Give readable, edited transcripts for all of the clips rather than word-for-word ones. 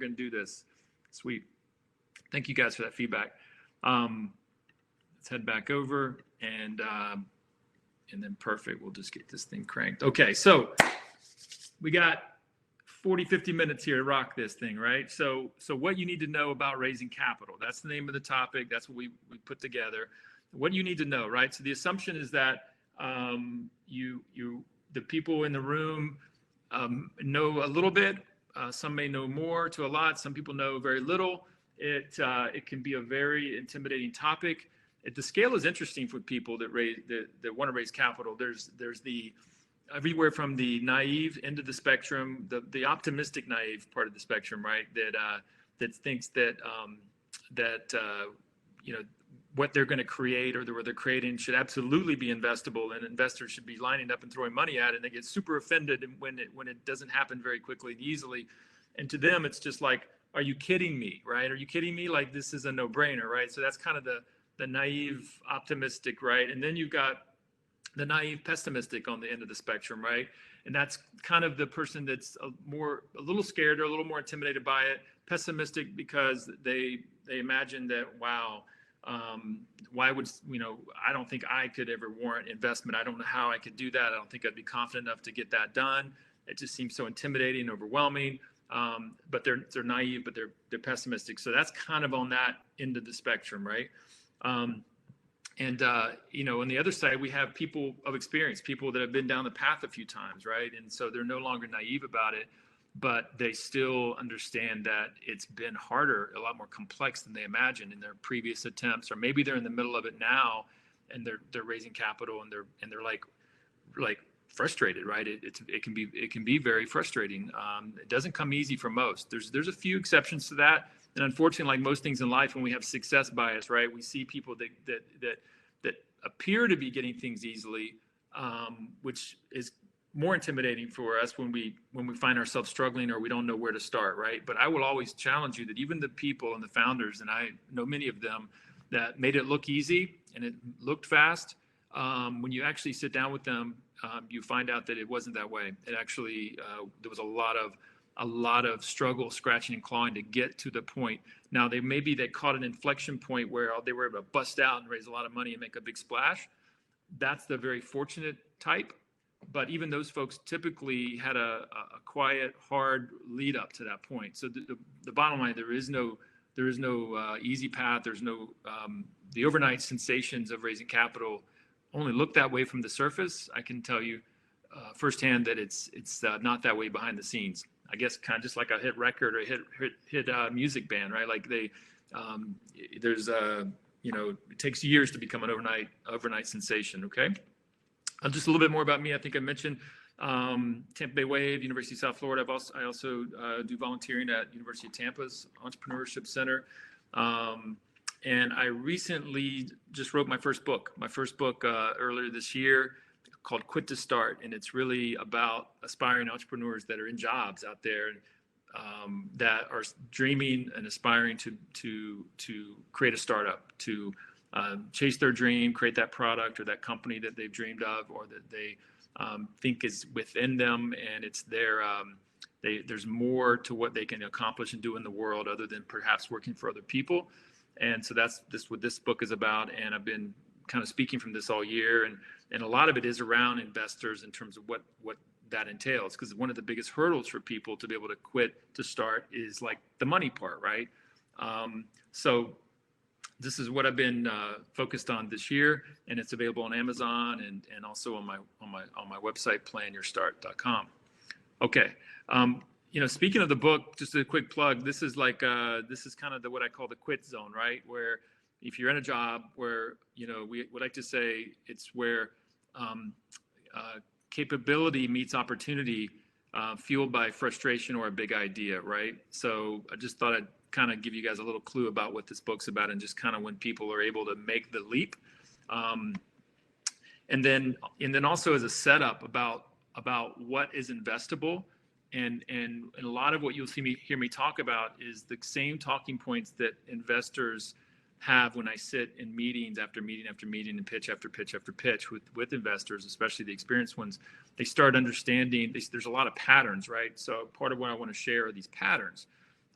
going to do this. Sweet. Thank you guys for that feedback. Let's head back over and then perfect. We'll just get this thing cranked. Okay. So we got 40, 50 minutes here to rock this thing, right? So what you need to know about raising capital, that's the name of the topic. That's what we put together. What you need to know, right? So the assumption is that the people in the room know a little bit. Some may know more to a lot. Some people know very little. It can be a very intimidating topic. The scale is interesting for people that want to raise capital. There's the everywhere from the naive end of the spectrum, the optimistic naive part of the spectrum, right? That thinks that what they're going to create or what they're creating should absolutely be investable, and investors should be lining up and throwing money at it. And they get super offended when it doesn't happen very quickly and easily. And to them, it's just like, are you kidding me, right? Are you kidding me? Like, this is a no-brainer, right? So that's kind of the naive optimistic, right? And then you've got the naive pessimistic on the end of the spectrum, right? And that's kind of the person that's a little scared or a little more intimidated by it. Pessimistic because they imagine that, wow, why would, I don't think I could ever warrant investment. I don't know how I could do that. I don't think I'd be confident enough to get that done. It just seems so intimidating, overwhelming. But they're naive, but they're pessimistic. So that's kind of on that end of the spectrum, right? On the other side, we have people of experience, people that have been down the path a few times, right? And so they're no longer naive about it, but they still understand that it's been harder, a lot more complex than they imagined in their previous attempts, or maybe they're in the middle of it now and they're raising capital and they're like frustrated, right? It can be very frustrating. It doesn't come easy for most. There's a few exceptions to that. And unfortunately, like most things in life, when we have success bias, right, we see people that appear to be getting things easily, which is more intimidating for us when we find ourselves struggling or we don't know where to start, right? But I will always challenge you that even the people and the founders, and I know many of them, that made it look easy and it looked fast, when you actually sit down with them, you find out that it wasn't that way. It actually, there was a lot of struggle, scratching and clawing to get to the point. Now, they caught an inflection point where they were able to bust out and raise a lot of money and make a big splash. That's the very fortunate type. But even those folks typically had a quiet, hard lead up to that point. So the bottom line, there is no easy path. There's no the overnight sensations of raising capital only look that way from the surface. I can tell you firsthand that it's not that way behind the scenes. I guess kind of just like a hit record or a hit music band, right? Like it takes years to become an overnight sensation. Okay. Just a little bit more about me. I think I mentioned Tampa Bay Wave, University of South Florida. I also do volunteering at University of Tampa's Entrepreneurship Center. And I recently just wrote my first book earlier this year called Quit to Start. And it's really about aspiring entrepreneurs that are in jobs out there that are dreaming and aspiring to create a startup, to chase their dream, create that product or that company that they've dreamed of or that they think is within them, and it's there's more to what they can accomplish and do in the world other than perhaps working for other people. And so that's what this book is about. And I've been kind of speaking from this all year, and a lot of it is around investors in terms of what that entails, because one of the biggest hurdles for people to be able to quit to start is like the money part, right? So this is what I've been focused on this year, and it's available on Amazon and also on my website, planyourstart.com. Okay. Speaking of the book, just a quick plug. This is kind of what I call the quit zone, right? Where if you're in a job where we would like to say it's where capability meets opportunity, fueled by frustration or a big idea, right? So I just thought I'd kind of give you guys a little clue about what this book's about, and just kind of when people are able to make the leap, and then also as a setup about what is investable, and a lot of what you'll hear me talk about is the same talking points that investors have when I sit in meetings after meeting after meeting and pitch after pitch after pitch with investors, especially the experienced ones. They start understanding there's a lot of patterns, right? So part of what I want to share are these patterns.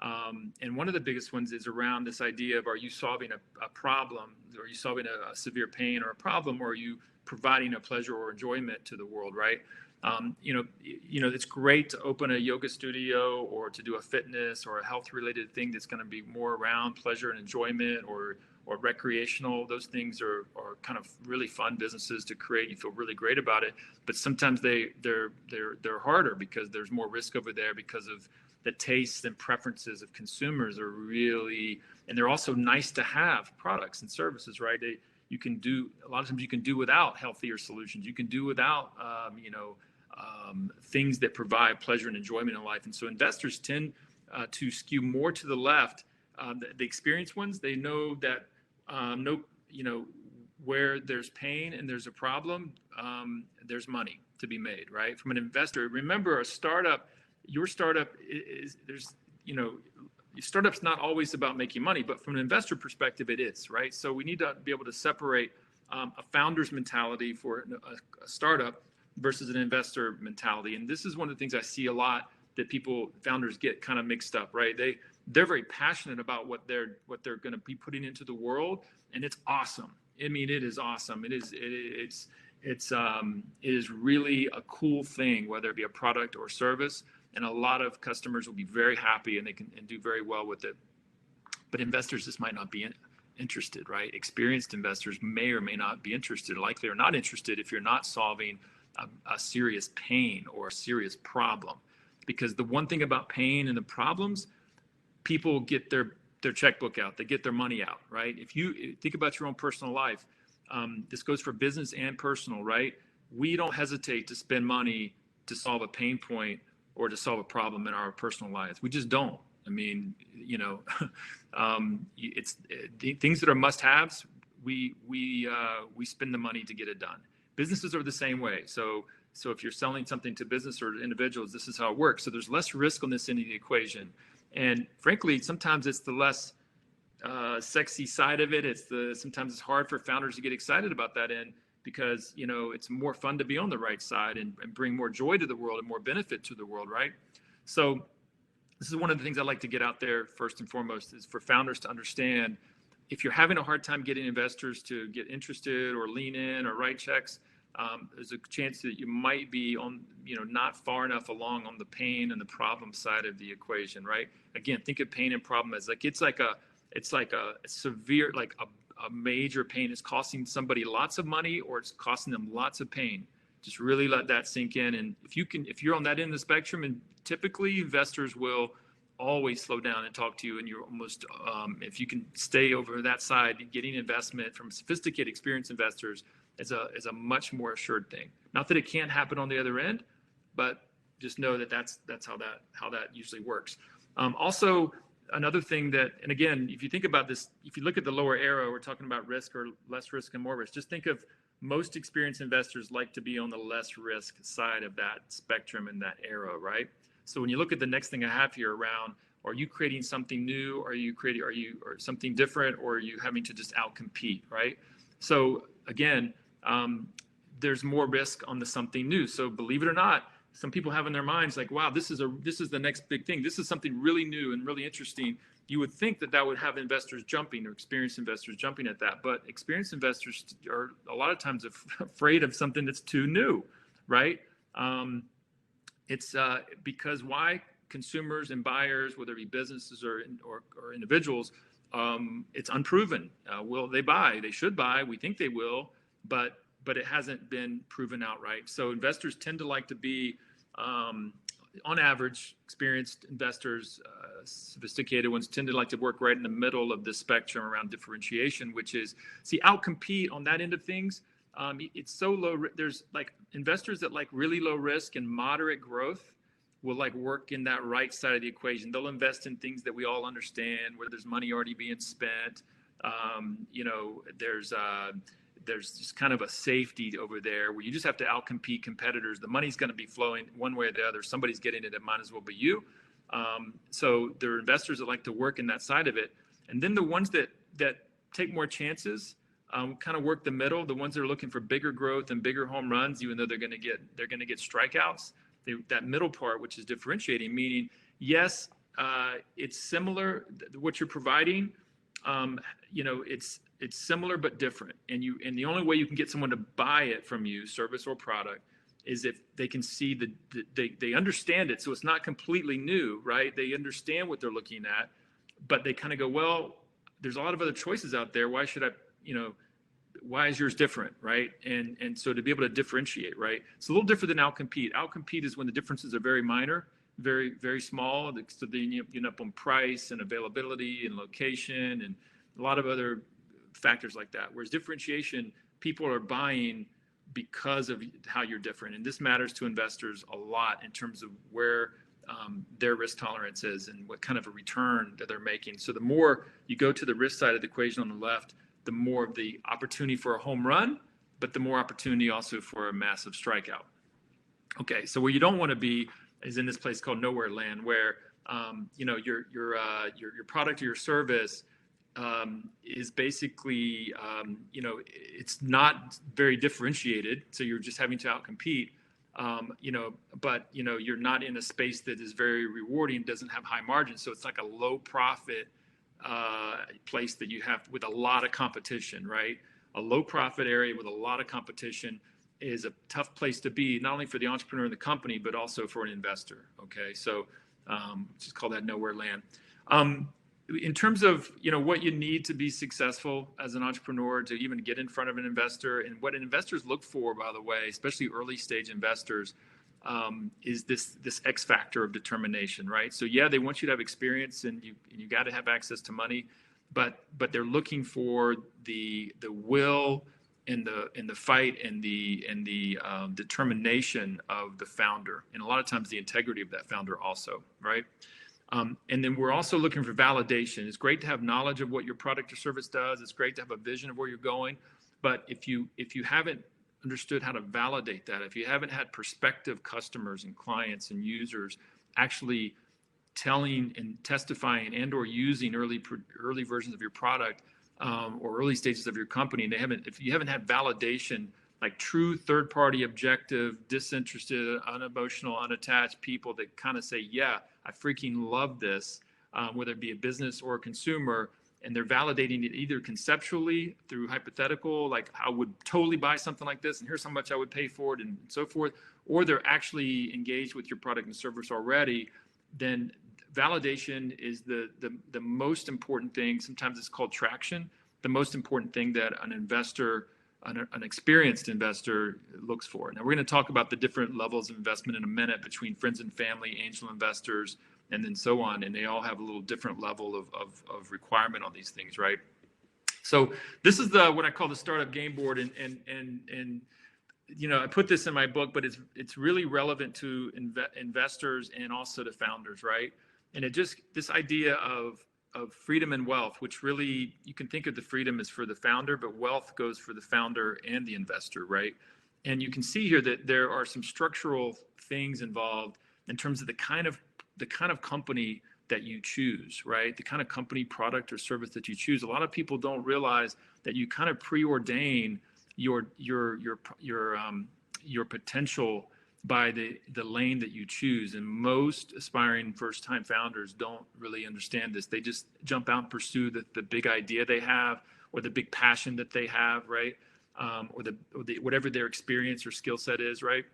And one of the biggest ones is around this idea of, are you solving a problem? Are you solving a severe pain or a problem? Or are you providing a pleasure or enjoyment to the world, right? It's great to open a yoga studio or to do a fitness or a health related thing that's going to be more around pleasure and enjoyment or recreational. Those things are kind of really fun businesses to create. You feel really great about it, but sometimes they're harder because there's more risk over there because of the tastes and preferences of consumers are really, and they're also nice to have products and services, right? You can do, a lot of times you can do without healthier solutions. You can do without, things that provide pleasure and enjoyment in life. And so investors tend to skew more to the left. The experienced ones, they know that where there's pain and there's a problem, there's money to be made, right? From an investor, remember your startup startup's not always about making money, but from an investor perspective, it is, right? So we need to be able to separate a founder's mentality for a startup versus an investor mentality. And this is one of the things I see a lot that founders get kind of mixed up, right? They're very passionate about what they're going to be putting into the world, and it's awesome. I mean, it is awesome. It is really a cool thing, whether it be a product or service. And a lot of customers will be very happy and they can do very well with it. But investors just might not be interested, right? Experienced investors may or may not be interested, likely are not interested if you're not solving a serious pain or a serious problem. Because the one thing about pain and the problems, people get their checkbook out, they get their money out, right? If you think about your own personal life, this goes for business and personal, right? We don't hesitate to spend money to solve a pain point or to solve a problem in our personal lives. We just don't. I mean, it's things that are must-haves. We spend the money to get it done. Businesses are the same way. So if you're selling something to business or individuals, this is how it works. So there's less risk on this end of the equation. And frankly, sometimes it's the less sexy side of it. Sometimes it's hard for founders to get excited about that end because, it's more fun to be on the right side and bring more joy to the world and more benefit to the world, right? So this is one of the things I like to get out there first and foremost is for founders to understand if you're having a hard time getting investors to get interested or lean in or write checks, there's a chance that you might be on, not far enough along on the pain and the problem side of the equation, right? Again, think of pain and problem as it's like a severe, like a major pain is costing somebody lots of money or it's costing them lots of pain. Just really let that sink in. And if you're on that end of the spectrum, and typically investors will always slow down and talk to you, and you're almost, if you can stay over that side, getting investment from sophisticated, experienced investors is a much more assured thing. Not that it can't happen on the other end, but just know that that's how that usually works. Also, another thing that, and again, if you think about this, if you look at the lower arrow, we're talking about risk or less risk and more risk. Just think of most experienced investors like to be on the less risk side of that spectrum and that arrow, right? So when you look at the next thing I have here around, are you creating something new? Are you something different, or are you having to just outcompete, right? So again, there's more risk on the something new. So believe it or not, some people have in their minds like, wow, this is the next big thing. This is something really new and really interesting. You would think that would have investors jumping or experienced investors jumping at that. But experienced investors are a lot of times afraid of something that's too new, right? It's because why consumers and buyers, whether it be businesses or individuals, it's unproven. Will they buy? They should buy. We think they will, but it hasn't been proven outright. So investors tend to like to be, on average, experienced investors, sophisticated ones tend to like to work right in the middle of the spectrum around differentiation, which is, outcompete on that end of things. It's so low. There's like investors that like really low risk and moderate growth will like work in that right side of the equation. They'll invest in things that we all understand, where there's money already being spent. There's just kind of a safety over there where you just have to outcompete competitors. The money's going to be flowing one way or the other. Somebody's getting it. It might as well be you. So there are investors that like to work in that side of it. And then the ones that take more chances, kind of work the middle. The ones that are looking for bigger growth and bigger home runs, even though they're going to get strikeouts. That middle part, which is differentiating, meaning, yes, it's similar. What you're providing, it's similar but different. And the only way you can get someone to buy it from you, service or product, is if they can see they understand it. So it's not completely new, right? They understand what they're looking at, but they kind of go, well, there's a lot of other choices out there. Why should I, why is yours different, right? And so to be able to differentiate, right? It's a little different than outcompete. Outcompete is when the differences are very minor, very, very small. So then you end up on price and availability and location and a lot of other factors like that. Whereas differentiation, people are buying because of how you're different. And this matters to investors a lot in terms of where their risk tolerance is and what kind of a return that they're making. So the more you go to the risk side of the equation on the left, the more of the opportunity for a home run, but the more opportunity also for a massive strikeout. Okay, so where you don't want to be is in this place called nowhere land, where your product or your service is basically it's not very differentiated, so you're just having to outcompete. But you're not in a space that is very rewarding, doesn't have high margins, so it's like a low profit place that you have with a lot of competition, right? A low profit area with a lot of competition is a tough place to be, not only for the entrepreneur and the company, but also for an investor. Okay, so just call that nowhere land. In terms of what you need to be successful as an entrepreneur, to even get in front of an investor, and what investors look for, by the way, especially early stage investors, is this X factor of determination, right? So yeah, they want you to have experience, and you got to have access to money, but they're looking for the will and the fight and the determination of the founder, and a lot of times the integrity of that founder also, right? And then we're also looking for validation. It's great to have knowledge of what your product or service does. It's great to have a vision of where you're going. But if you haven't understood how to validate that, if you haven't had prospective customers and clients and users actually telling and testifying and or using early versions of your product or early stages of your company, and if you haven't had validation, like true third-party, objective, disinterested, unemotional, unattached people that kind of say, yeah, I freaking love this, whether it be a business or a consumer, and they're validating it either conceptually through hypothetical, like I would totally buy something like this, and here's how much I would pay for it, and so forth, or they're actually engaged with your product and service already, then validation is the most important thing. Sometimes it's called traction. The most important thing that an investor, an experienced investor, looks for. Now, we're going to talk about the different levels of investment in a minute between friends and family, angel investors, and then so on. And they all have a little different level of requirement on these things, right? So this is what I call the startup game board. And I put this in my book, but it's really relevant to investors and also to founders, right? And this idea of freedom and wealth, which really, you can think of the freedom as for the founder, but wealth goes for the founder and the investor, right? And you can see here that there are some structural things involved in terms of the kind of company that you choose, right? The kind of company, product, or service that you choose. A lot of people don't realize that you kind of preordain your potential by the lane that you choose. And most aspiring first-time founders don't really understand this. They just jump out and pursue the big idea they have, or the big passion that they have, right? Or the whatever their experience or skill set is, right?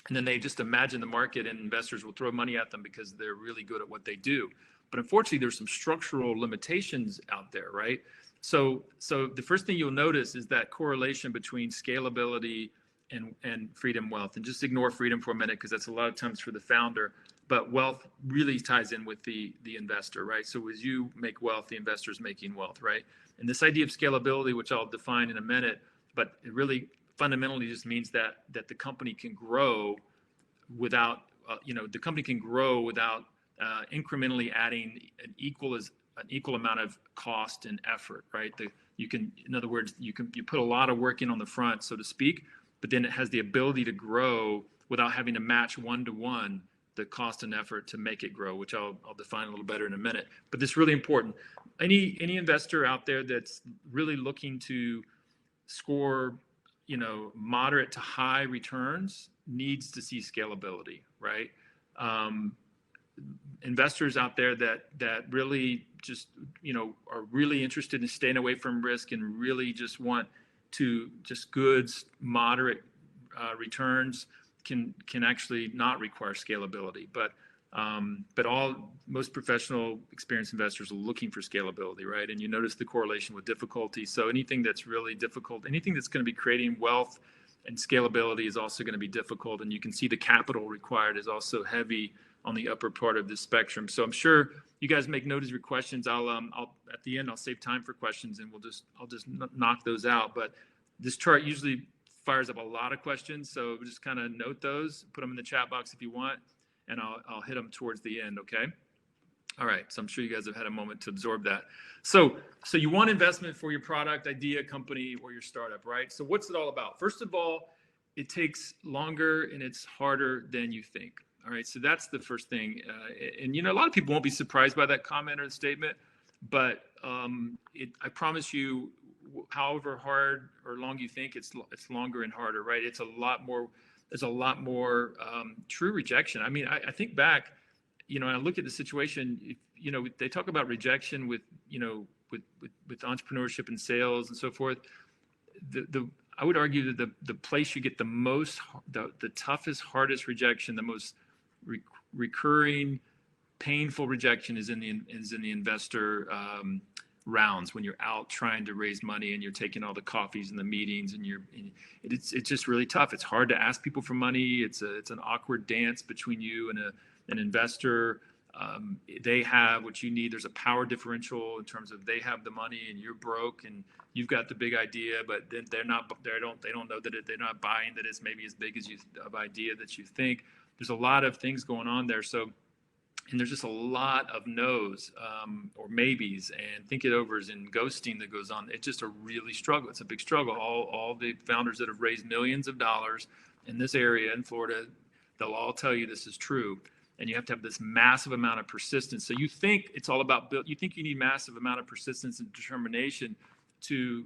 And then they just imagine the market and investors will throw money at them because they're really good at what they do. But unfortunately, there's some structural limitations out there, right? So the first thing you'll notice is that correlation between scalability and freedom, wealth. And just ignore freedom for a minute, because that's a lot of times for the founder, but wealth really ties in with the investor, right? So as you make wealth, the investor is making wealth, right? And this idea of scalability, which I'll define in a minute, but it really fundamentally just means that the company can grow without incrementally adding an equal amount of cost and effort, right? In other words, you put a lot of work in on the front, so to speak, but then it has the ability to grow without having to match one-to-one the cost and effort to make it grow, which I'll define a little better in a minute. But this is really important. Any investor out there that's really looking to score, moderate to high returns needs to see scalability, right? investors out there that really just, are really interested in staying away from risk and really just want to just goods, moderate returns can actually not require scalability. But most professional experienced investors are looking for scalability, right? And you notice the correlation with difficulty. So anything that's really difficult, anything that's going to be creating wealth and scalability is also going to be difficult. And you can see the capital required is also heavy on the upper part of the spectrum. So I'm sure you guys make note of your questions. I'll at the end, I'll save time for questions and I'll just knock those out. But this chart usually fires up a lot of questions. So just kind of note those, put them in the chat box if you want, and I'll hit them towards the end. Okay. All right. So I'm sure you guys have had a moment to absorb that. So you want investment for your product, idea, company, or your startup, right? So what's it all about? First of all, it takes longer and it's harder than you think. All right. So that's the first thing. And a lot of people won't be surprised by that comment or statement, but I promise you, however hard or long you think, it's longer and harder, right? It's a lot more. There's a lot more true rejection. I mean, I think back, I look at the situation. They talk about rejection with entrepreneurship and sales and so forth. I would argue that the place you get the toughest, hardest rejection, the most recurring, painful rejection is in the investor rounds, when you're out trying to raise money and you're taking all the coffees and the meetings and it's just really tough. It's hard to ask people for money. It's an awkward dance between you and an investor. They have what you need. There's a power differential in terms of they have the money and you're broke and you've got the big idea, but then they don't know that they're not buying that it's maybe as big as of idea that you think. There's a lot of things going on there. And there's just a lot of no's or maybes and think it overs and ghosting that goes on. It's just a really struggle. It's a big struggle. All the founders that have raised millions of dollars in this area in Florida, they'll all tell you this is true. And you have to have this massive amount of persistence. So you think it's all about you think you need massive amount of persistence and determination to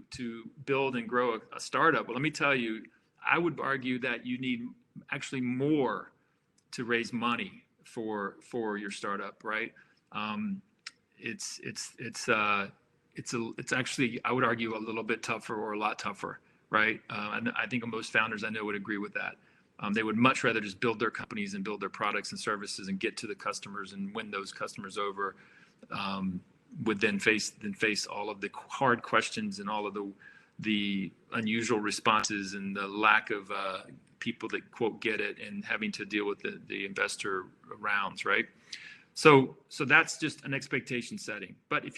build and grow a startup. Well, let me tell you, I would argue that you need actually more to raise money for your startup, right? It's actually, I would argue, a little bit tougher or a lot tougher, right? And I think most founders I know would agree with that. They would much rather just build their companies and build their products and services and get to the customers and win those customers over, would then face all of the hard questions and all of the unusual responses and the lack of people that quote get it and having to deal with the investor rounds, right? So that's just an expectation setting. But if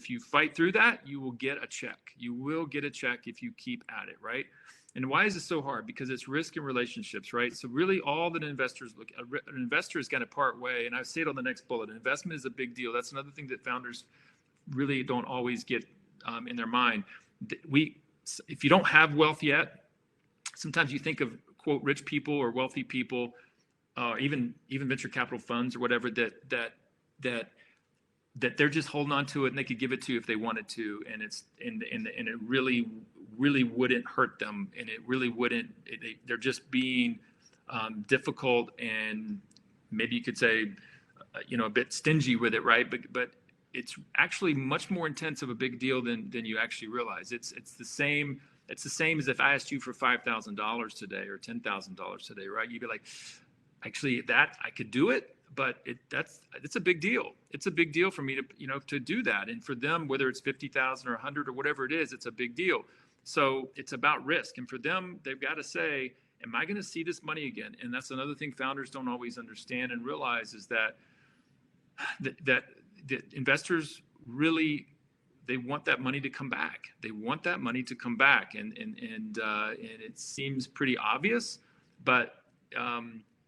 you fight through that, you will get a check. You will get a check if you keep at it, right? And why is it so hard? Because it's risk and relationships, right? So really all that investors an investor is going to part way. And I say it on the next bullet, investment is a big deal. That's another thing that founders really don't always get in their mind. If you don't have wealth yet, sometimes you think of quote rich people or wealthy people, even venture capital funds or whatever that they're just holding on to it and they could give it to you if they wanted to, and it really wouldn't hurt them, and it really wouldn't. They're just being difficult and maybe you could say a bit stingy with it, right? But it's actually much more intense of a big deal than you actually realize. It's the same. It's the same as if I asked you for $5,000 today or $10,000 today, right? You'd be like, actually, that I could do it, but it's a big deal. It's a big deal for me to do that, and for them, whether it's 50,000 or 100 or whatever it is, it's a big deal. So it's about risk, and for them, they've got to say, am I going to see this money again? And that's another thing founders don't always understand and realize is that investors really. They want that money to come back. They want that money to come back, and it seems pretty obvious, but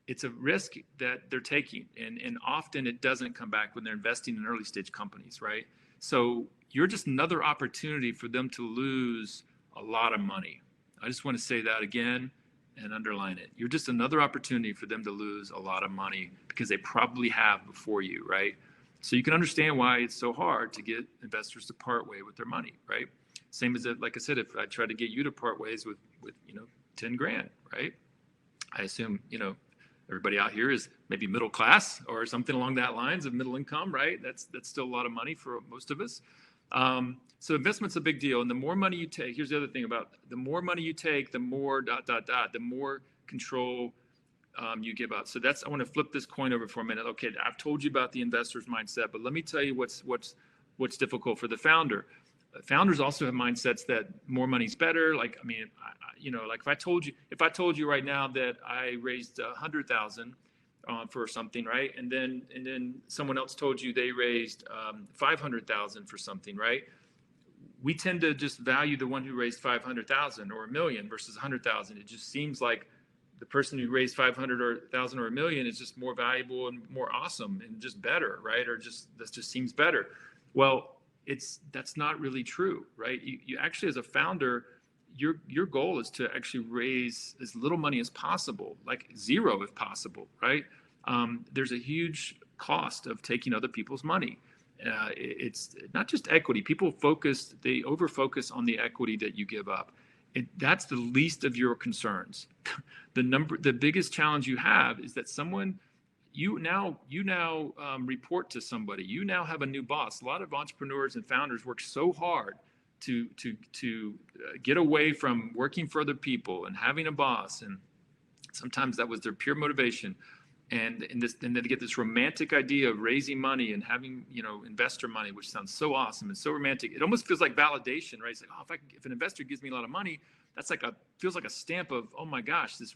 it's a risk that they're taking, and often it doesn't come back when they're investing in early stage companies, right? So you're just another opportunity for them to lose a lot of money. I just want to say that again and underline it. You're just another opportunity for them to lose a lot of money because they probably have before you, right? So you can understand why it's so hard to get investors to part way with their money, right? Same as like I said, if I try to get you to part ways with 10 grand, right? I assume, everybody out here is maybe middle class or something along that lines of middle income, right? That's still a lot of money for most of us. So investment's a big deal. And the more money you take, here's the other thing about the more money you take, the more ... the more control you give up. So I want to flip this coin over for a minute. Okay, I've told you about the investor's mindset, but let me tell you what's difficult for the founder. Founders also have mindsets that more money's better. Like, I mean, like if I told you right now that I raised 100,000 for something, right? And then someone else told you they raised 500,000 for something, right? We tend to just value the one who raised 500,000 or a million versus 100,000. It just seems like the person who raised 500,000 or a million is just more valuable and more awesome and just better, right? Or that just seems better. Well, that's not really true, right? You actually, as a founder, your goal is to actually raise as little money as possible, like zero if possible, right? There's a huge cost of taking other people's money. It's not just equity. They over-focus on the equity that you give up. That's the least of your concerns. The biggest challenge you have is that you now report to somebody. You now have a new boss. A lot of entrepreneurs and founders work so hard to get away from working for other people and having a boss, and sometimes that was their pure motivation. And then they get this romantic idea of raising money and having, investor money, which sounds so awesome and so romantic. It almost feels like validation, right? It's like, oh, if an investor gives me a lot of money, that's feels like a stamp of, oh my gosh, this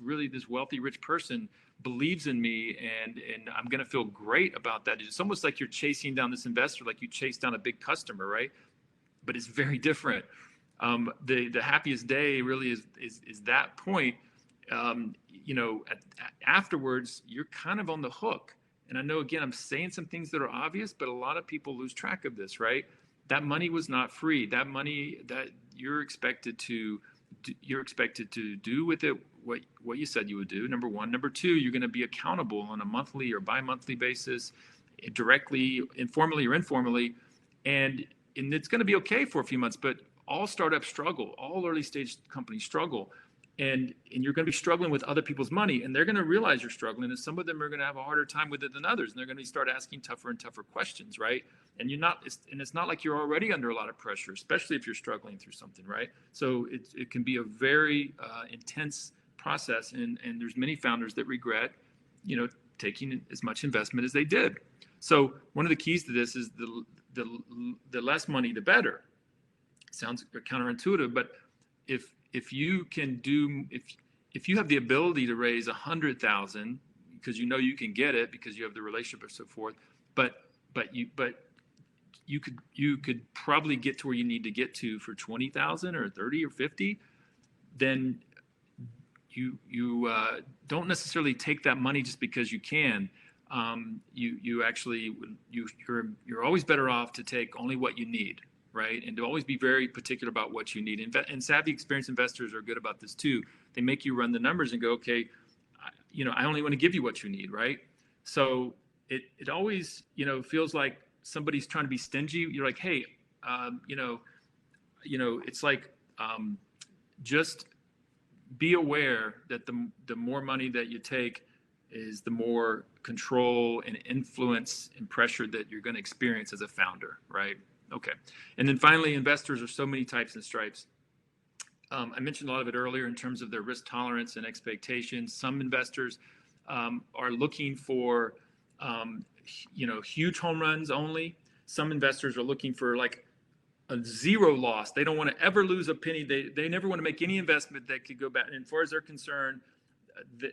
wealthy, rich person believes in me, and I'm going to feel great about that. It's almost like you're chasing down this investor, like you chase down a big customer, right? But it's very different. The happiest day really is that point. Afterwards, you're kind of on the hook. And I know, again, I'm saying some things that are obvious, but a lot of people lose track of this, right? That money was not free. That money that you're expected to do with it what you said you would do, number one. Number two, you're going to be accountable on a monthly or bi-monthly basis, directly, informally or informally. And it's going to be okay for a few months, but all startups struggle. All early stage companies struggle. And you're going to be struggling with other people's money, and they're going to realize you're struggling, and some of them are going to have a harder time with it than others, and they're going to start asking tougher and tougher questions, right? And it's not like you're already under a lot of pressure, especially if you're struggling through something, right? So it can be a very intense process, and there's many founders that regret, taking as much investment as they did. So one of the keys to this is the less money, the better. Sounds counterintuitive, but if you have the ability to raise 100,000 because you can get it because you have the relationship or so forth, but you could probably get to where you need to get to for 20,000 or 30 or 50, then you don't necessarily take that money just because you can. You're always better off to take only what you need. Right? And to always be very particular about what you need. And savvy, experienced investors are good about this too. They make you run the numbers and go, okay, I only want to give you what you need, right? So it always, feels like somebody's trying to be stingy. You're like, hey, it's like, just be aware that the more money that you take is the more control and influence and pressure that you're going to experience as a founder, right? Okay. And then finally, investors are so many types and stripes. I mentioned a lot of it earlier in terms of their risk tolerance and expectations. Some investors are looking for, huge home runs only. Some investors are looking for like a zero loss. They don't want to ever lose a penny. They never want to make any investment that could go bad. And as far as they're concerned,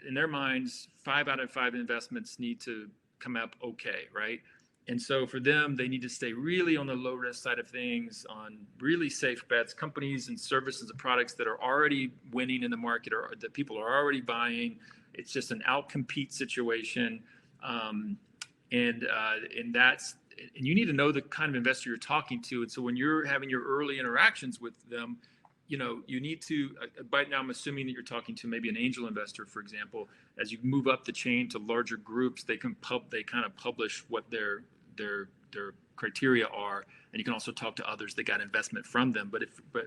in their minds, 5 out of 5 investments need to come up okay, right? And so for them, they need to stay really on the low risk side of things, on really safe bets, companies and services and products that are already winning in the market or that people are already buying. It's just an outcompete situation. And you need to know the kind of investor you're talking to. And so when you're having your early interactions with them, you need to, by now I'm assuming that you're talking to maybe an angel investor, for example. As you move up the chain to larger groups, they kind of publish what their their criteria are, and you can also talk to others that got investment from them. But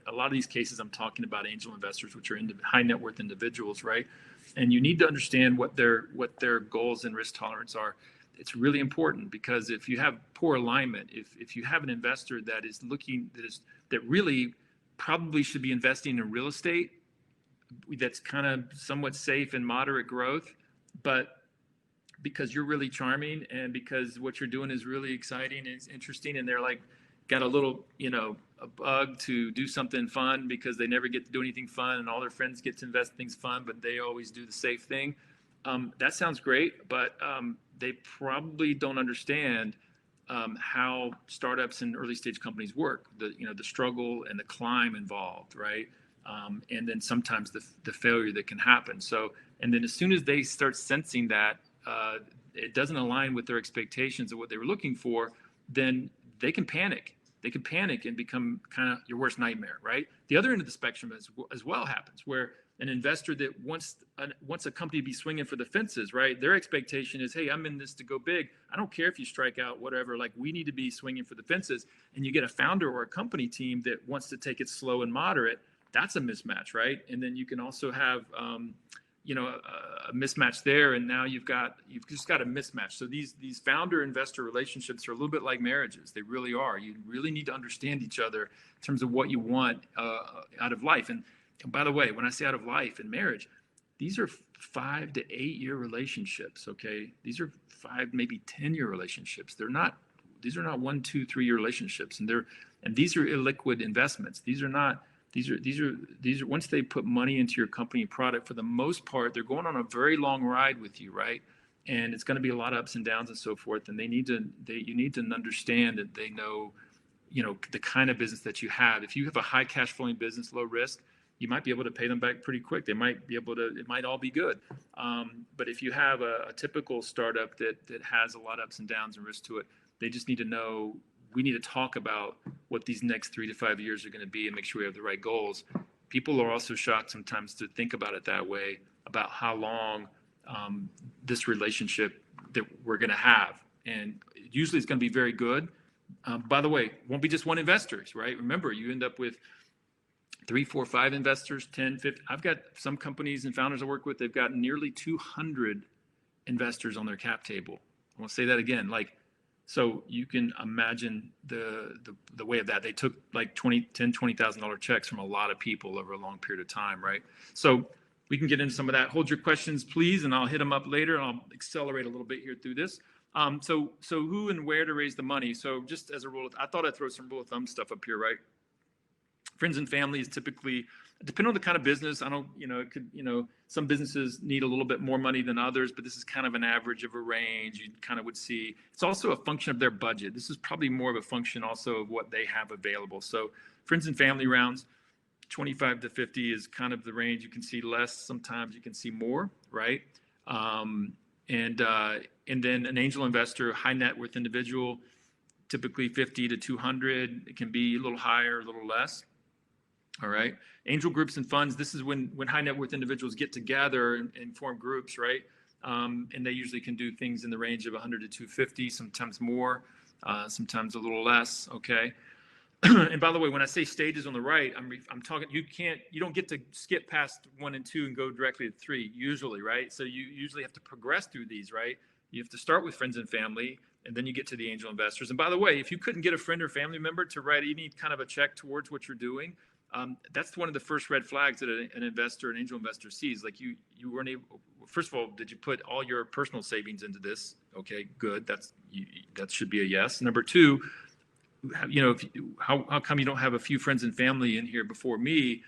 a lot of these cases, I'm talking about angel investors, which are high net worth individuals, right? And you need to understand what their goals and risk tolerance are. It's really important, because if you have poor alignment, if you have an investor that is that really probably should be investing in real estate, that's kind of somewhat safe and moderate growth, but because you're really charming and because what you're doing is really exciting and it's interesting, and they're like got a little, a bug to do something fun because they never get to do anything fun, and all their friends get to invest in things fun, but they always do the safe thing. That sounds great, but they probably don't understand how startups and early stage companies work. The struggle and the climb involved, right? And then sometimes the failure that can happen. So, and then as soon as they start sensing that it doesn't align with their expectations of what they were looking for, then they can panic. They can panic and become kind of your worst nightmare, right? The other end of the spectrum as well happens, where an investor that wants a company to be swinging for the fences, right? Their expectation is, hey, I'm in this to go big. I don't care if you strike out, whatever. Like, we need to be swinging for the fences. And you get a founder or a company team that wants to take it slow and moderate. That's a mismatch, right? And then you can also have a mismatch there, and now you've just got a mismatch. So these founder investor relationships are a little bit like marriages. They really are. You really need to understand each other in terms of what you want out of life. And by the way, when I say out of life and marriage, these are 5 to 8 year relationships. Okay, these are 5, maybe 10-year relationships. These are not 1, 2, 3 year relationships, and these are illiquid investments. These are once they put money into your company product, for the most part, they're going on a very long ride with you, right? And it's going to be a lot of ups and downs and so forth. And you need to understand that they know, the kind of business that you have. If you have a high cash flowing business, low risk, you might be able to pay them back pretty quick. It might all be good. But if you have a typical startup that has a lot of ups and downs and risk to it, they just need to know. We need to talk about what these next 3 to 5 years are going to be and make sure we have the right goals. People are also shocked sometimes to think about it that way, about how long this relationship that we're going to have. And usually it's going to be very good. By the way, it won't be just one investor, right? Remember, you end up with 3, 4, 5 investors, 10, 50. I've got some companies and founders I work with, they've got nearly 200 investors on their cap table. I want to say that again, so you can imagine the way of that. They took like $20,000 checks from a lot of people over a long period of time, right? So we can get into some of that. Hold your questions, please, and I'll hit them up later. And I'll accelerate a little bit here through this. So who and where to raise the money? So just as a rule, I thought I'd throw some rule of thumb stuff up here, right? Friends and family is typically, depending on the kind of business, some businesses need a little bit more money than others, but this is kind of an average of a range you kind of would see. It's also a function of their budget. This is probably more of a function also of what they have available. So friends and family rounds, 25 to 50 is kind of the range. You can see less, sometimes you can see more, right? And then an angel investor, high net worth individual, typically 50 to 200. It can be a little higher, a little less. All right. Angel groups and funds. This is when high net worth individuals get together and form groups, right? And they usually can do things in the range of 100 to 250, sometimes more, sometimes a little less. Okay. And by the way, when I say stages on the right, I'm talking, you don't get to skip past 1 and 2 and go directly to 3 usually, right? So you usually have to progress through these, right? You have to start with friends and family, and then you get to the angel investors. And by the way, if you couldn't get a friend or family member to write any kind of a check towards what you're doing, that's one of the first red flags that an investor, an angel investor sees. Like you weren't able. First of all, did you put all your personal savings into this? Okay, good. That should be a yes. Number 2, how come you don't have a few friends and family in here before me?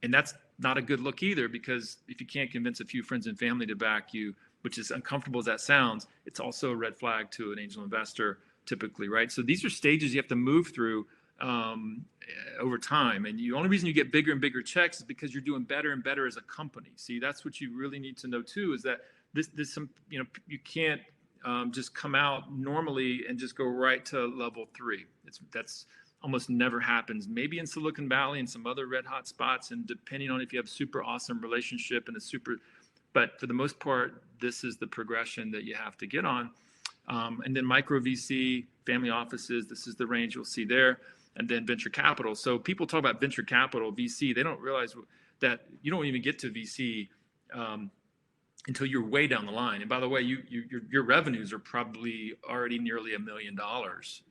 And that's not a good look either, because if you can't convince a few friends and family to back you, which is uncomfortable as that sounds, it's also a red flag to an angel investor typically, right? So these are stages you have to move through over time. And the only reason you get bigger and bigger checks is because you're doing better and better as a company. See, that's what you really need to know too, is that this you can't just come out normally and just go right to level 3. That's almost never happens. Maybe in Silicon Valley and some other red hot spots, and depending on if you have a super awesome relationship and but for the most part, this is the progression that you have to get on. And then micro VC, family offices. This is the range you'll see there. And then venture capital. So people talk about venture capital, VC. They don't realize that you don't even get to VC until you're way down the line. And by the way, your revenues are probably already nearly $1 million.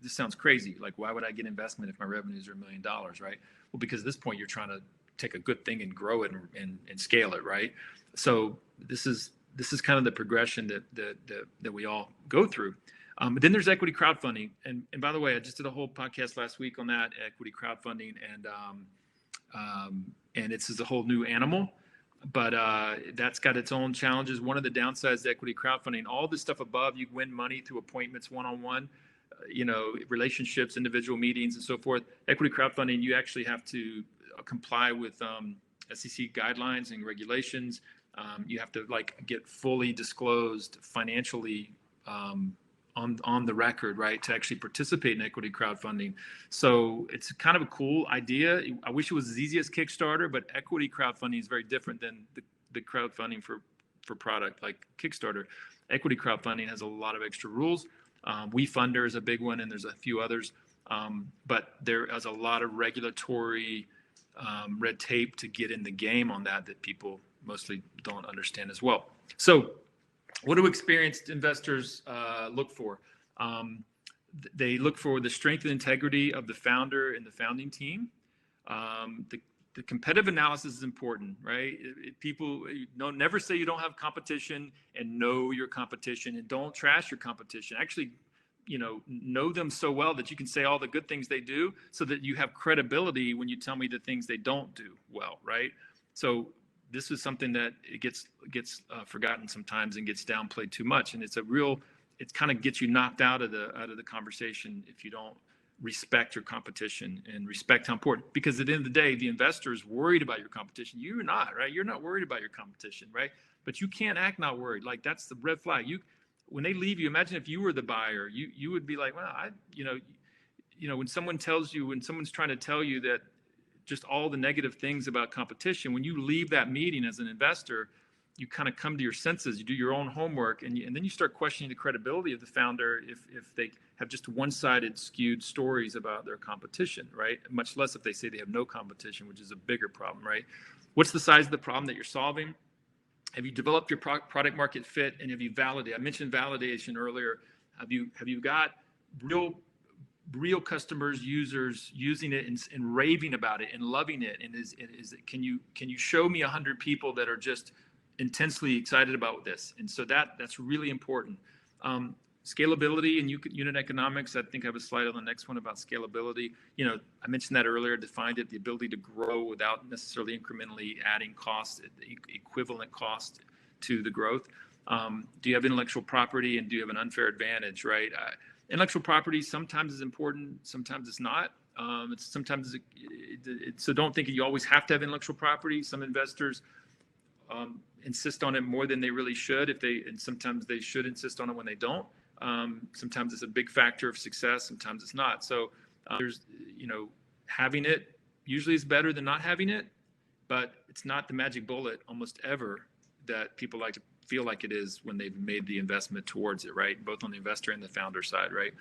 This sounds crazy. Like, why would I get investment if my revenues are $1 million, right? Well, because at this point you're trying to take a good thing and grow it and scale it, right? So this is kind of the progression that we all go through. Then there's equity crowdfunding, and by the way, I just did a whole podcast last week on that equity crowdfunding, and it's a whole new animal, but that's got its own challenges. One of the downsides to equity crowdfunding, all this stuff above, you win money through appointments, one-on-one, relationships, individual meetings, and so forth. Equity crowdfunding, you actually have to comply with SEC guidelines and regulations. You have to get fully disclosed financially on the record, right, to actually participate in equity crowdfunding. So it's kind of a cool idea. I wish it was as easy as Kickstarter, but equity crowdfunding is very different than the crowdfunding for product like Kickstarter. Equity crowdfunding has a lot of extra rules. WeFunder is a big one, and there's a few others. But there is a lot of regulatory red tape to get in the game on that people mostly don't understand as well. So what do experienced investors look for? They look for the strength and integrity of the founder and the founding team. The competitive analysis is important, right? People never say you don't have competition, and know your competition, and don't trash your competition. Actually, know them so well that you can say all the good things they do, so that you have credibility when you tell me the things they don't do well, right? So this is something that it gets forgotten sometimes and gets downplayed too much, and it kind of gets you knocked out of the conversation if you don't respect your competition and respect how important. Because at the end of the day, the investor is worried about your competition. You're not, right? You're not worried about your competition, right? But you can't act not worried. Like, that's the red flag. When they leave you, imagine if you were the buyer, you would be like, well, when someone's trying to tell you that just all the negative things about competition, when you leave that meeting as an investor, you kind of come to your senses, you do your own homework, and then you start questioning the credibility of the founder if they have just one-sided skewed stories about their competition, right? Much less if they say they have no competition, which is a bigger problem, right? What's the size of the problem that you're solving? Have you developed your product market fit, and have you validated? I mentioned validation earlier. Have you got real customers, users using it and raving about it and loving it? And can you show me 100 people that are just intensely excited about this? And so that's really important. Scalability and unit economics. I think I have a slide on the next one about scalability. I mentioned that earlier, defined it, the ability to grow without necessarily incrementally adding cost, equivalent cost to the growth. Do you have intellectual property, and do you have an unfair advantage, right? Intellectual property sometimes is important, sometimes it's not. So don't think you always have to have intellectual property. Some investors insist on it more than they really should, and sometimes they should insist on it when they don't. Sometimes it's a big factor of success, sometimes it's not. So there's, having it usually is better than not having it, but it's not the magic bullet almost ever that people like to feel like it is when they've made the investment towards it, right? Both on the investor and the founder side, right?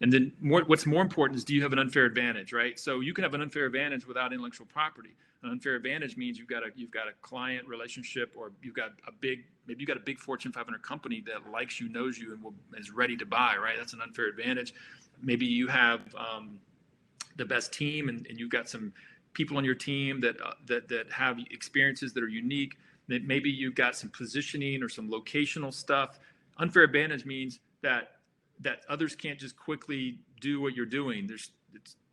And then what's more important is, do you have an unfair advantage, right? So you can have an unfair advantage without intellectual property. An unfair advantage means you've got a client relationship, or maybe you've got a big Fortune 500 company that likes you, knows you, and is ready to buy, right? That's an unfair advantage. Maybe you have the best team, and you've got some people on your team that have experiences that are unique. Maybe you've got some positioning or some locational stuff. Unfair advantage means that others can't just quickly do what you're doing.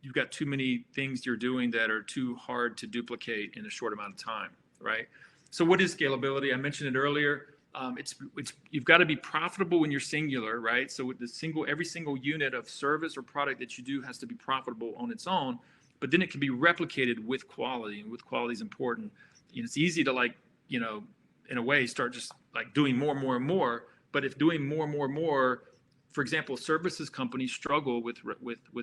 You've got too many things you're doing that are too hard to duplicate in a short amount of time, right? So what is scalability? I mentioned it earlier. You've got to be profitable when you're singular, right? So with every single unit of service or product that you do has to be profitable on its own, but then it can be replicated with quality, and with quality is important. It's easy to in a way, start just doing more and more and more. But if doing more and more and more, for example, services companies struggle with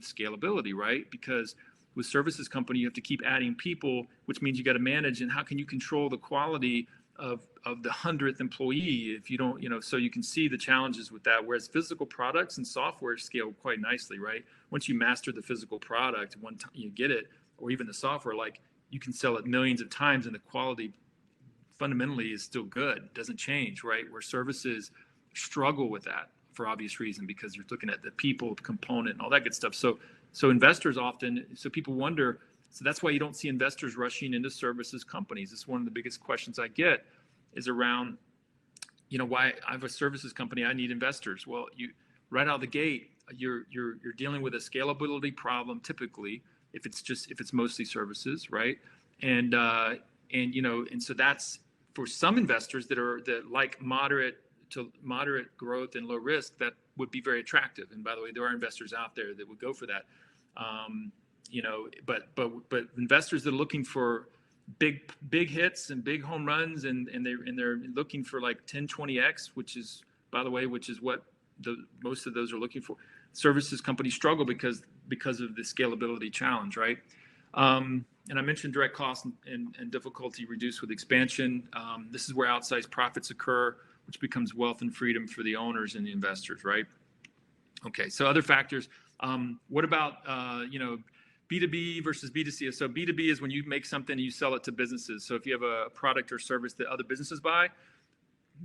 scalability, right? Because with services company, you have to keep adding people, which means you got to manage. And how can you control the quality of of the 100th employee if you don't, so you can see the challenges with that. Whereas physical products and software scale quite nicely, right? Once you master the physical product, one time you get it, or even the software, like you can sell it millions of times and the quality fundamentally is still good. It doesn't change, right? Where services struggle with that for obvious reason, because you're looking at the people component and all that good stuff. So investors often, so people wonder, so that's why you don't see investors rushing into services companies. It's one of the biggest questions I get is around, why I have a services company, I need investors. Well, you right out of the gate, you're dealing with a scalability problem typically if it's mostly services, right? And so that's for some investors that like moderate growth and low risk, that would be very attractive. And by the way, there are investors out there that would go for that. But investors that are looking for big hits and big home runs and they're looking for like 10-20x, which is what most of those are looking for. Services companies struggle because of the scalability challenge, right? And I mentioned direct costs and difficulty reduced with expansion. This is where outsized profits occur, which becomes wealth and freedom for the owners and the investors, right? Okay, so other factors. What about, B2B versus B2C? So B2B is when you make something and you sell it to businesses. So if you have a product or service that other businesses buy,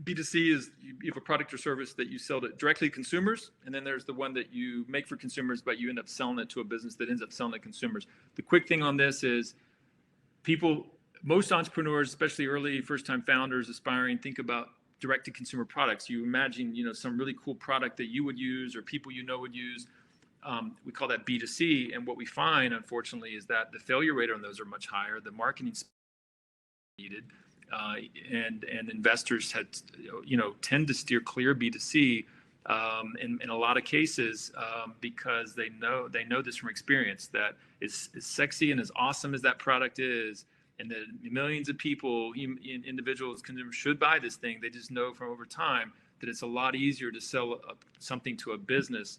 B2C is you have a product or service that you sell to directly to consumers, and then there's the one that you make for consumers, but you end up selling it to a business that ends up selling to consumers. The quick thing on this is most entrepreneurs, especially early first-time founders aspiring, think about direct-to-consumer products. You imagine, some really cool product that you would use or people would use. We call that B2C, and what we find, unfortunately, is that the failure rate on those are much higher. The marketing needed. And investors tend to steer clear B2C in a lot of cases because they know this from experience, that as sexy and as awesome as that product is, and that millions of people, individuals, consumers should buy this thing. They just know from over time that it's a lot easier to sell something to a business.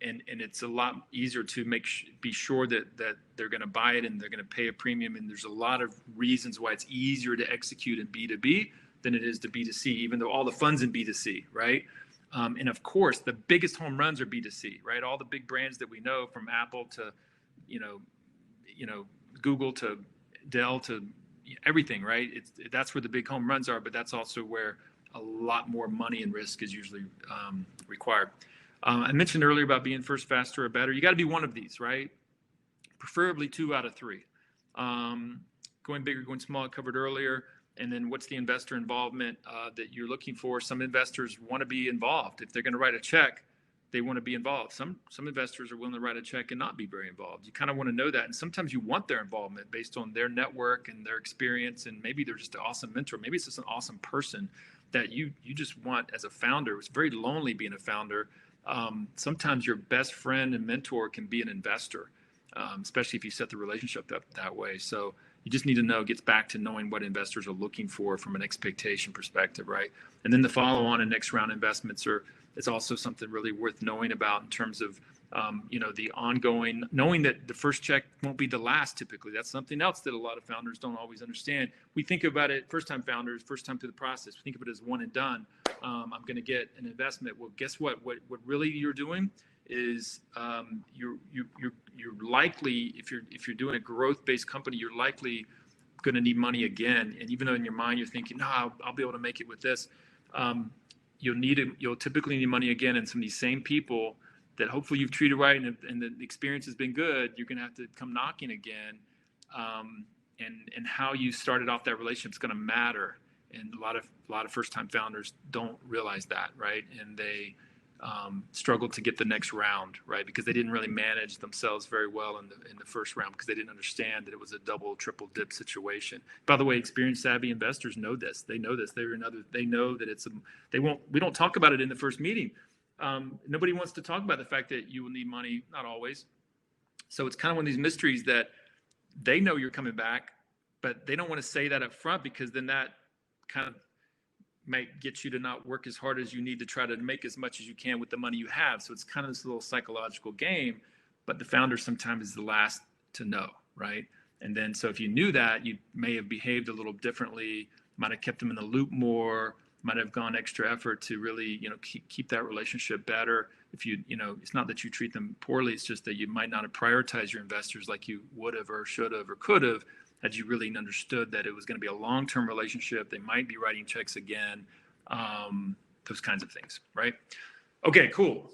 And it's a lot easier to be sure that they're going to buy it and they're going to pay a premium. And there's a lot of reasons why it's easier to execute in B2B than it is to B2C, even though all the fun's in B2C, right? And of course, the biggest home runs are B2C, right? All the big brands that we know, from Apple to, Google to Dell to everything, right? That's where the big home runs are, but that's also where a lot more money and risk is usually required. I mentioned earlier about being first, faster, or better. You got to be one of these, right? Preferably 2 out of 3. Going big or going small, I covered earlier. And then what's the investor involvement that you're looking for? Some investors want to be involved. If they're going to write a check, they want to be involved. Some investors are willing to write a check and not be very involved. You kind of want to know that. And sometimes you want their involvement based on their network and their experience. And maybe they're just an awesome mentor. Maybe it's just an awesome person that you just want as a founder. It's very lonely being a founder. Sometimes your best friend and mentor can be an investor, especially if you set the relationship up that way. So you just need to know, it gets back to knowing what investors are looking for from an expectation perspective, right? And then the follow-on and next round investments is also something really worth knowing about in terms of, the ongoing, knowing that the first check won't be the last typically. That's something else that a lot of founders don't always understand. We think about it, first-time founders, first time through the process, we think of it as one and done. I'm going to get an investment. Well, guess what? What really you're doing is you're likely, if you're doing a growth-based company, you're likely going to need money again. And even though in your mind you're thinking, no, I'll be able to make it with this, you'll typically need money again. And some of these same people that hopefully you've treated right and the experience has been good, you're going to have to come knocking again. And how you started off that relationship is going to matter. And a lot of first-time founders don't realize that, right? And they struggle to get the next round, right? Because they didn't really manage themselves very well in the first round, because they didn't understand that it was a double, triple dip situation. By the way, experienced, savvy investors know this. They know this. They know that we don't talk about it in the first meeting. Nobody wants to talk about the fact that you will need money, not always. So it's kind of one of these mysteries that they know you're coming back, but they don't want to say that up front, because then that kind of might get you to not work as hard as you need to try to make as much as you can with the money you have. So it's kind of this little psychological game, but the founder sometimes is the last to know, right? And then, so if you knew that, you may have behaved a little differently might have kept them in the loop more, might have gone extra effort to really, keep that relationship better. If it's not that you treat them poorly, it's just that you might not have prioritized your investors like you would have or should have or could have, had you really understood that it was going to be a long-term relationship. They might be writing checks again, those kinds of things, right? Okay, cool.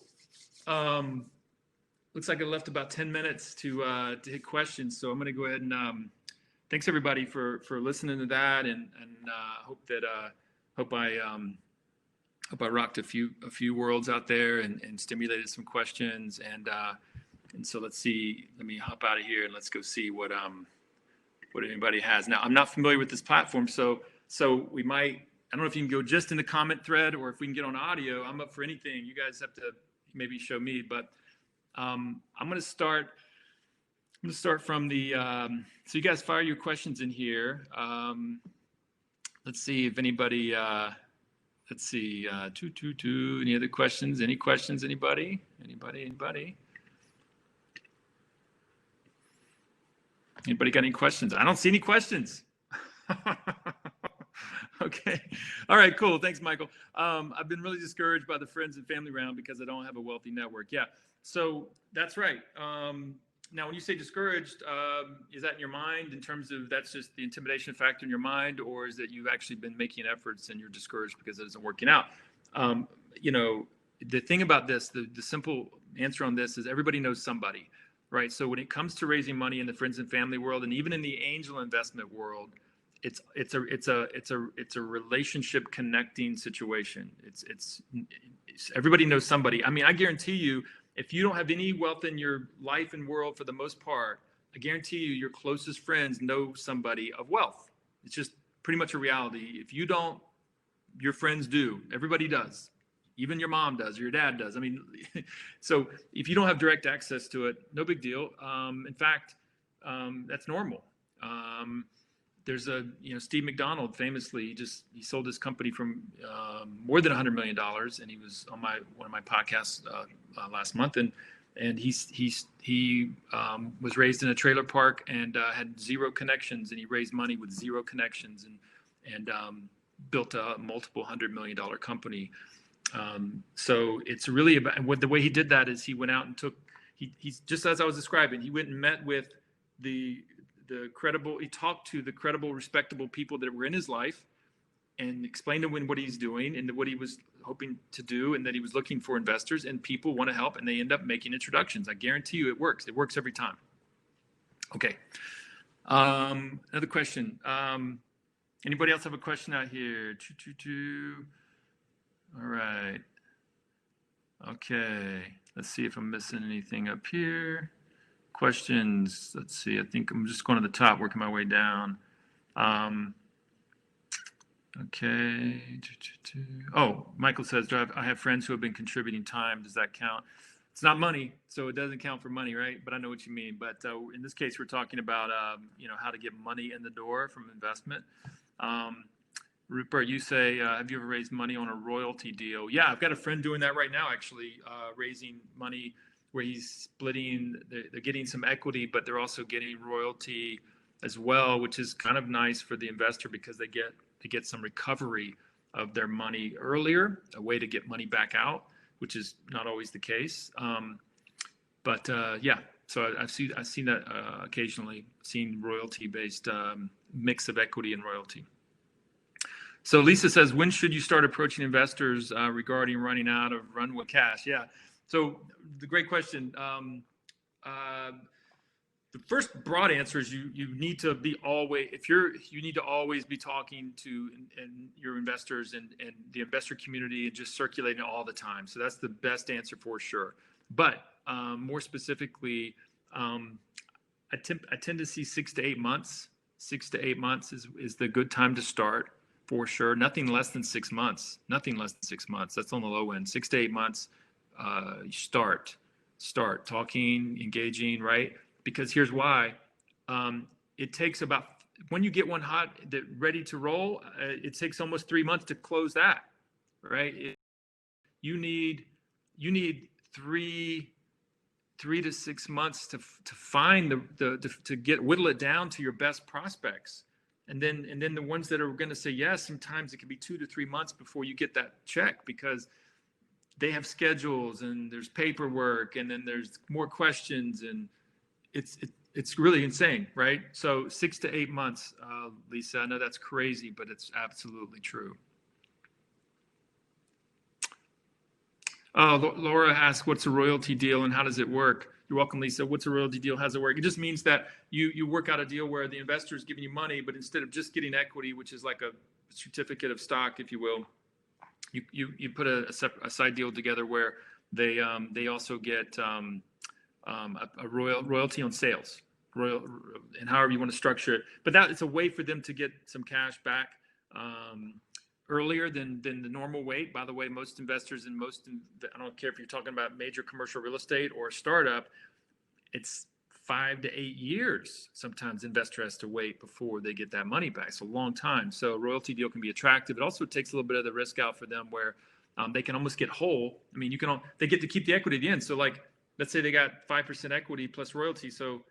Looks like I left about 10 minutes to hit questions, so I'm going to go ahead and thanks everybody for listening to that, and hope I rocked a few worlds out there and stimulated some questions, and so let's see. Let me hop out of here and let's go see what anybody has. Now, I'm not familiar with this platform, so we might. I don't know if you can go just in the comment thread or if we can get on audio. I'm up for anything. You guys have to maybe show me, but I'm going to start from the. So you guys fire your questions in here. Let's see if anybody. Let's see. Any other questions? Any questions? Anybody? Anybody got any questions? I don't see any questions. Okay. All right, cool. Thanks, Michael. I've been really discouraged by the friends and family round because I don't have a wealthy network. Yeah. So that's right. Now, when you say discouraged, is that in your mind in terms of that's just the intimidation factor in your mind, or is that you've actually been making efforts and you're discouraged because it isn't working out? The thing about this, the simple answer on this is everybody knows somebody, right? So when it comes to raising money in the friends and family world, and even in the angel investment world, it's a relationship connecting situation. It's everybody knows somebody. I mean, I guarantee you, if you don't have any wealth in your life and world for the most part, I guarantee you your closest friends know somebody of wealth. It's just pretty much a reality. If you don't, your friends do. Everybody does. Even your mom does, or your dad does. I mean, so if you don't have direct access to it, no big deal. In fact, that's normal. There's Steve McDonald famously, he sold his company from more than $100 million, and he was on one of my podcasts last month, and he was raised in a trailer park and had zero connections, and he raised money with zero connections and built a multiple $100 million company. So it's really about, and the way he did that is he went out and he's just as I was describing, he went and met with he talked to the credible, respectable people that were in his life and explained to them what he's doing and what he was hoping to do, and that he was looking for investors, and people want to help, and they end up making introductions. I guarantee you it works. It works every time. Okay. Another question. Anybody else have a question out here? All right. Okay. Let's see if I'm missing anything up here. Questions. Let's see. I think I'm just going to the top, working my way down. Okay. Oh, Michael says, I have friends who have been contributing time. Does that count? It's not money, so it doesn't count for money, right? But I know what you mean. But in this case, we're talking about, how to get money in the door from investment. Rupert, you say, have you ever raised money on a royalty deal? Yeah, I've got a friend doing that right now, actually, raising money where he's splitting, they're getting some equity, but they're also getting royalty as well, which is kind of nice for the investor because they get some recovery of their money earlier, a way to get money back out, which is not always the case. Yeah, so I've seen that occasionally, seen royalty-based mix of equity and royalty. So Lisa says, when should you start approaching investors regarding running out of runway cash? Yeah. So the great question. The first broad answer is you need to be you need to always be talking to your investors and the investor community and just circulating all the time. So that's the best answer for sure. But more specifically, I tend to see 6 to 8 months. 6 to 8 months is the good time to start for sure. Nothing less than 6 months. Nothing less than 6 months. That's on the low end. 6 to 8 months. Start talking, engaging, right? Because here's why. It takes about, when you get one hot, ready to roll, it takes almost 3 months to close that, right? You need 3 to 6 months to find to whittle it down to your best prospects. And then the ones that are going to say yes, sometimes it can be 2 to 3 months before you get that check, because they have schedules and there's paperwork and then there's more questions, and it's really insane, right? So 6 to 8 months, Lisa. I know that's crazy, but it's absolutely true. Laura asks, what's a royalty deal and how does it work? You're welcome, Lisa. What's a royalty deal? How does it work? It just means that you work out a deal where the investor is giving you money, but instead of just getting equity, which is like a certificate of stock, if you will, you put a side deal together where they also get a royalty on sales, and however you want to structure it. But that it's a way for them to get some cash back earlier than the normal wait. By the way, most investors and I don't care if you're talking about major commercial real estate or a startup, it's 5 to 8 years. Sometimes investor has to wait before they get that money back. It's a long time. So a royalty deal can be attractive. It also takes a little bit of the risk out for them, where they can almost get whole. I mean, they get to keep the equity at the end. So like, let's say they got 5% equity plus royalty. So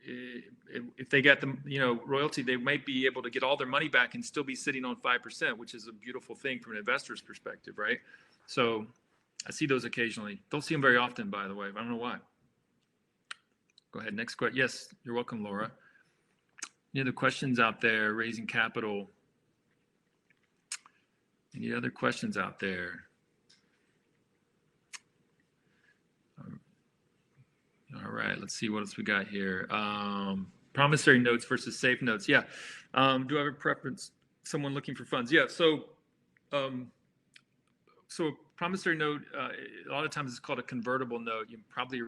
if they get the royalty, they might be able to get all their money back and still be sitting on 5%, which is a beautiful thing from an investor's perspective, right? So I see those occasionally. Don't see them very often, by the way. I don't know why. Go ahead. Next question. Yes, you're welcome, Laura. Any other questions out there? Raising capital. Any other questions out there? All right, let's see what else we got here. Promissory notes versus safe notes. Yeah. Do I have a preference? Someone looking for funds? Yeah. So a promissory note, a lot of times it's called a convertible note. You're probably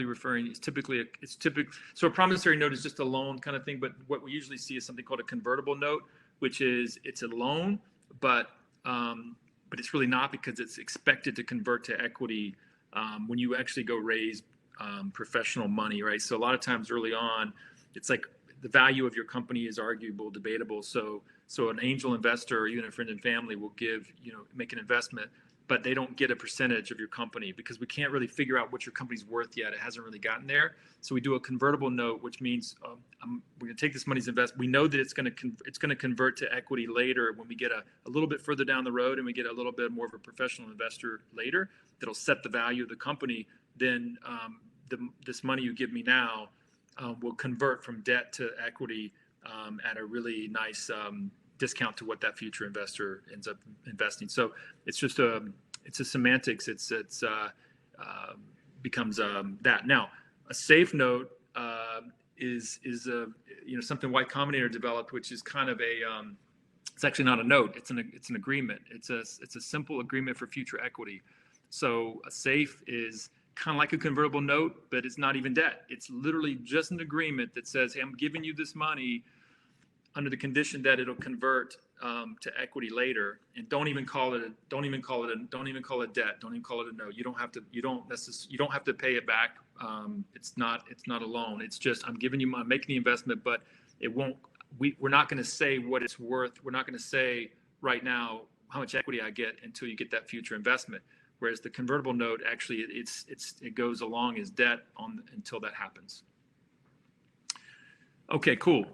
referring. So a promissory note is just a loan kind of thing. But what we usually see is something called a convertible note, which is it's a loan, but it's really not, because it's expected to convert to equity when you actually go raise professional money, right? So a lot of times early on, it's like the value of your company is arguable, debatable. So an angel investor or even a friend and family will make an investment, but they don't get a percentage of your company, because we can't really figure out what your company's worth yet. It hasn't really gotten there. So we do a convertible note, which means we're going to take this money's invest. We know that it's going to convert to equity later when we get a little bit further down the road and we get a little bit more of a professional investor later that'll set the value of the company. Then this money you give me now will convert from debt to equity at a really nice discount to what that future investor ends up investing. So it's just it's a semantics. It's becomes that. Now, a safe note is something Y Combinator developed, which is kind of it's actually not a note. It's an agreement. It's a simple agreement for future equity. So a safe is kind of like a convertible note, but it's not even debt. It's literally just an agreement that says, hey, I'm giving you this money under the condition that it'll convert to equity later, and don't even call it debt. Don't even call it a note. You don't have to pay it back. It's not a loan. It's just I'm making the investment, but we're not going to say what it's worth. We're not going to say right now how much equity I get until you get that future investment. Whereas the convertible note, actually, it goes along as debt until that happens. Okay, cool.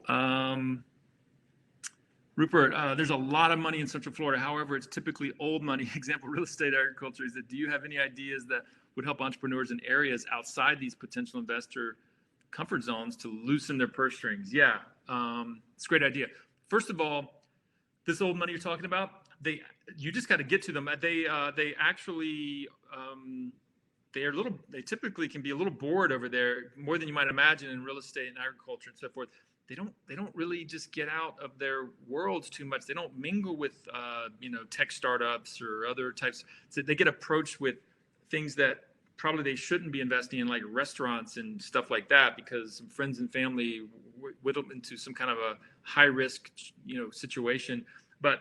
Rupert, there's a lot of money in Central Florida. However, it's typically old money. Example, real estate, agriculture. Do you have any ideas that would help entrepreneurs in areas outside these potential investor comfort zones to loosen their purse strings? Yeah, it's a great idea. First of all, this old money you're talking about, you just got to get to them. They actually they typically can be a little bored over there, more than you might imagine in real estate and agriculture and so forth. They don't really just get out of their worlds too much. They don't mingle with tech startups or other types. So they get approached with things that probably they shouldn't be investing in, like restaurants and stuff like that, because some friends and family whittle into some kind of a high risk situation. But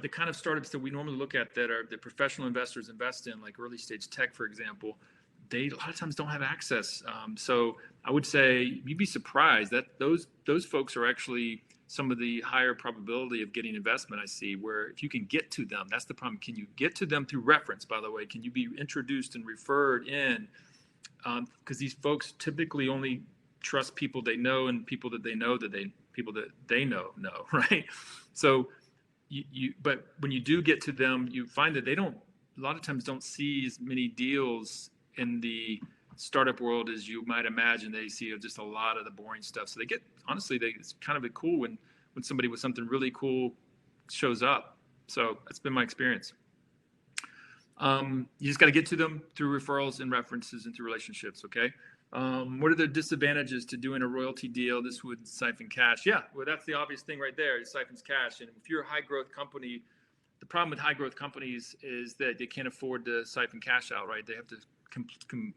the kind of startups that we normally look at that are the professional investors invest in, like early stage tech, for example, they a lot of times don't have access. So I would say you'd be surprised that those folks are actually some of the higher probability of getting investment I see, where if you can get to them, that's the problem. Can you get to them through reference, by the way? Can you be introduced and referred in? Because these folks typically only trust people they know and people that they know that they people that they know, right? So but when you do get to them, you find that they don't, a lot of times don't see as many deals in the startup world as you might imagine. They see just a lot of the boring stuff. So they get, honestly, it's kind of cool when somebody with something really cool shows up. So that's been my experience. You just got to get to them through referrals and references and through relationships. Okay. What are the disadvantages to doing a royalty deal? This would siphon cash. Yeah, well, that's the obvious thing right there. It siphons cash. And if you're a high growth company, the problem with high growth companies is that they can't afford to siphon cash out, right? They have to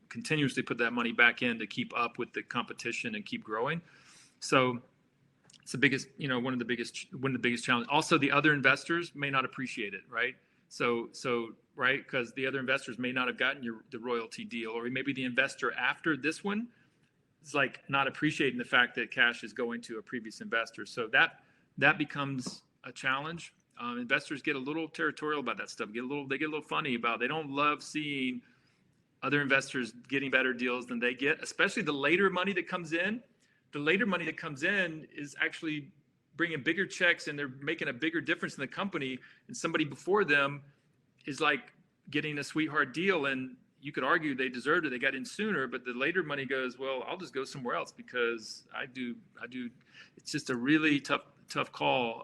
continuously put that money back in to keep up with the competition and keep growing. So it's the biggest, one of the biggest challenges. Also, the other investors may not appreciate it, right? So right, because the other investors may not have gotten the royalty deal, or maybe the investor after this one is like not appreciating the fact that cash is going to a previous investor. So that becomes a challenge. Investors get a little territorial about that stuff. They get a little funny about. They don't love seeing other investors getting better deals than they get, especially the later money that comes in. The later money that comes in is actually bringing bigger checks, and they're making a bigger difference in the company. And somebody before them is like getting a sweetheart deal, and you could argue they deserved it. They got in sooner, but the later money goes, well, I'll just go somewhere else because I do. It's just a really tough call.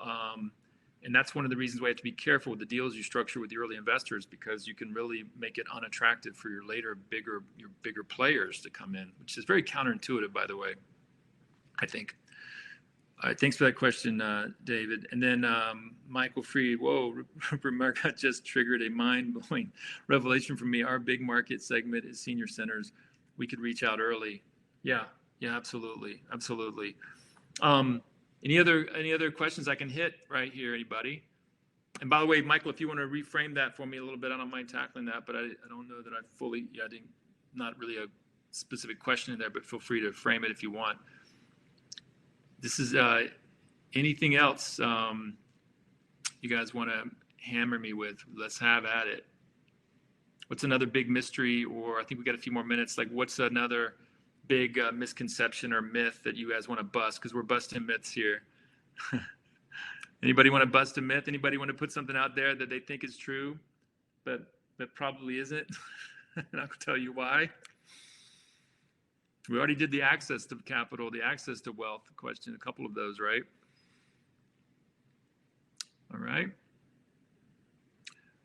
And that's one of the reasons why you have to be careful with the deals you structure with the early investors, because you can really make it unattractive for your later bigger players to come in, which is very counterintuitive, by the way, I think. All right, thanks for that question, David. And then Michael Freed, whoa, Remark just triggered a mind-blowing revelation for me. Our big market segment is senior centers. We could reach out early. Yeah, absolutely. Any other questions I can hit right here, anybody? And by the way, Michael, if you want to reframe that for me a little bit, I don't mind tackling that, but I don't know that I fully, not really a specific question in there, but feel free to frame it if you want. This is anything else you guys want to hammer me with? Let's have at it. What's another big mystery, or I think we got a few more minutes, like what's another big misconception or myth that you guys want to bust? Because we're busting myths here. Anybody want to bust a myth? Anybody want to put something out there that they think is true, but probably isn't? And I'll tell you why. We already did the access to capital, the access to wealth question, a couple of those, right? All right.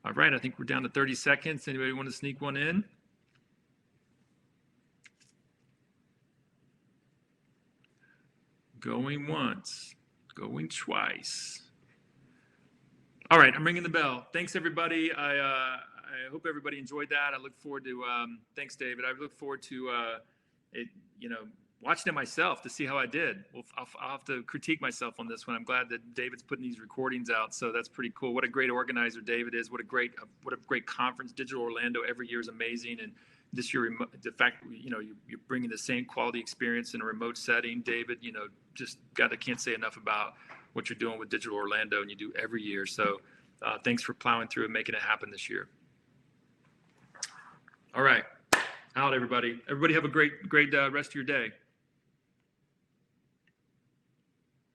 I think we're down to 30 seconds. Anybody want to sneak one in? Going once, going twice. All right, I'm ringing the bell. Thanks, everybody. I hope everybody enjoyed that. I look forward to, thanks, David. I look forward to, watching it myself to see how I did. Well, I'll have to critique myself on this one. I'm glad that David's putting these recordings out, so that's pretty cool. What a great organizer David is. What a great conference. Digital Orlando every year is amazing, and this year, the fact you're bringing the same quality experience in a remote setting, David. I can't say enough about what you're doing with Digital Orlando, and you do every year. So, thanks for plowing through and making it happen this year. All right, out everybody. Everybody have a great rest of your day.